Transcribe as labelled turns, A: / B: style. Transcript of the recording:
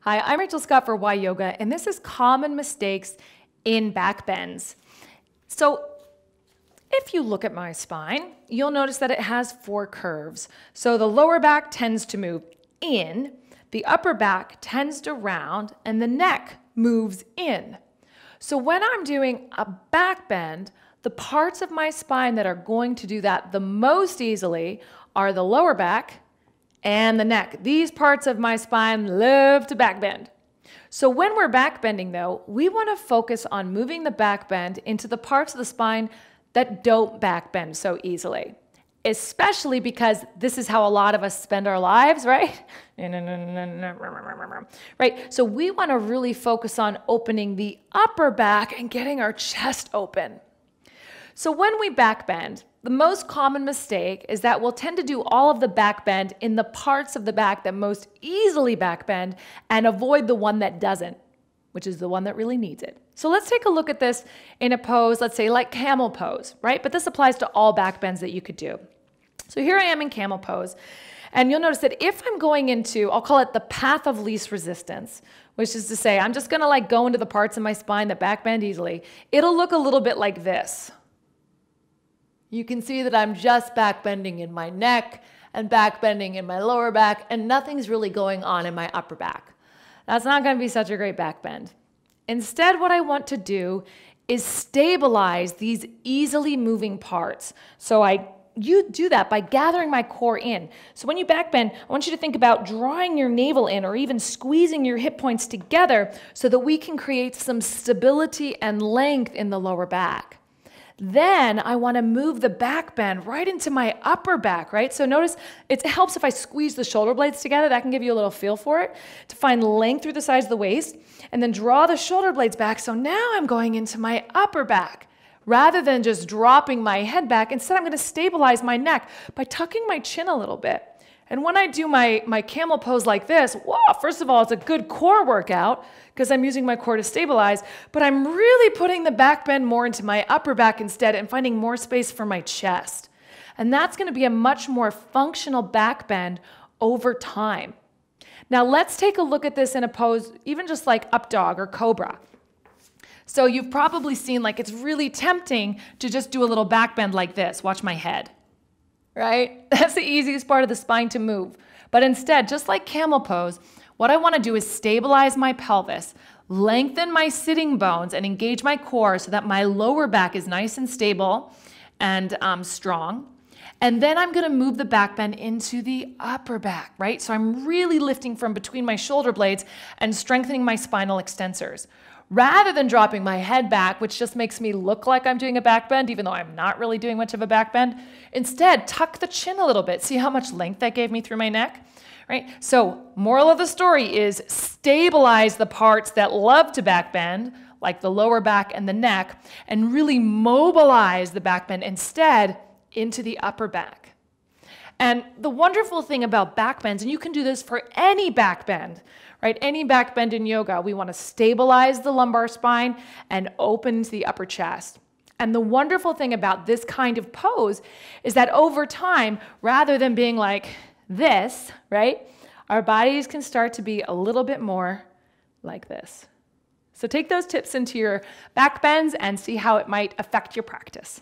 A: Hi, I'm Rachel Scott for YYOGA, and this is common mistakes in back bends. So if you look at my spine, you'll notice that it has 4 curves. So the lower back tends to move in, the upper back tends to round, and the neck moves in. So when I'm doing a back bend, the parts of my spine that are going to do that the most easily are the lower back and the neck. These parts of my spine love to back bend. So when we're back bending though, we want to focus on moving the back bend into the parts of the spine that don't back bend so easily. Especially because this is how a lot of us spend our lives, right? Right? So we want to really focus on opening the upper back and getting our chest open. So when we back bend, the most common mistake is that we'll tend to do all of the back bend in the parts of the back that most easily back bend and avoid the one that doesn't, which is the one that really needs it. So let's take a look at this in a pose, let's say like camel pose, right? But this applies to all back bends that you could do. So here I am in camel pose, and you'll notice that if I'm going into, I'll call it the path of least resistance, which is to say I'm just gonna like go into the parts of my spine that back bend easily, it'll look a little bit like this. You can see that I'm just back bending in my neck and back bending in my lower back, and nothing's really going on in my upper back. That's not going to be such a great back bend. Instead, what I want to do is stabilize these easily moving parts. So you do that by gathering my core in. So when you back bend, I want you to think about drawing your navel in or even squeezing your hip points together so that we can create some stability and length in the lower back. Then I want to move the back bend right into my upper back, right? So notice it helps if I squeeze the shoulder blades together. That can give you a little feel for it, to find length through the sides of the waist, and then draw the shoulder blades back. So now I'm going into my upper back. Rather than just dropping my head back, instead I'm going to stabilize my neck by tucking my chin a little bit. And when I do my camel pose like this, whoa, first of all, it's a good core workout because I'm using my core to stabilize, but I'm really putting the back bend more into my upper back instead and finding more space for my chest. And that's going to be a much more functional back bend over time. Now let's take a look at this in a pose, even just like Updog or Cobra. So you've probably seen like it's really tempting to just do a little back bend like this. Watch my head. Right? That's the easiest part of the spine to move. But instead, just like camel pose, what I want to do is stabilize my pelvis, lengthen my sitting bones, and engage my core so that my lower back is nice and stable and strong. And then I'm going to move the back bend into the upper back, right? So I'm really lifting from between my shoulder blades and strengthening my spinal extensors. Rather than dropping my head back, which just makes me look like I'm doing a back bend, even though I'm not really doing much of a back bend, instead, tuck the chin a little bit. See how much length that gave me through my neck? Right? So, moral of the story is stabilize the parts that love to back bend, like the lower back and the neck, and really mobilize the back bend instead into the upper back. And the wonderful thing about back bends, and you can do this for any back bend, right? Any back bend in yoga, we want to stabilize the lumbar spine and open to the upper chest. And the wonderful thing about this kind of pose is that over time, rather than being like this, right? Our bodies can start to be a little bit more like this. So take those tips into your back bends and see how it might affect your practice.